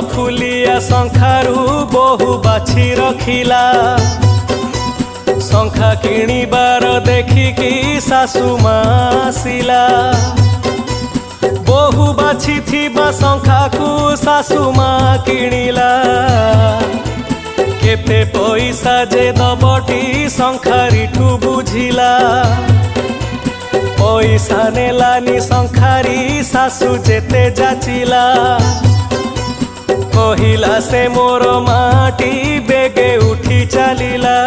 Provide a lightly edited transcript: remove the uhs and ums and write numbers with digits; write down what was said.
खुलिया शंखारू बहु बाछि रखिला। शंखा किणिबार देखिकी सासु मासिला। बहु बाछि थिबा शंखा को सासु मा किणिला। केते पैसा जे दबटी शंखारीठू बुझिला। पैसा नेलानी शंखारी सासु जेते जाचिला। कहिला से मोर माटी बेगे उठी चलिला।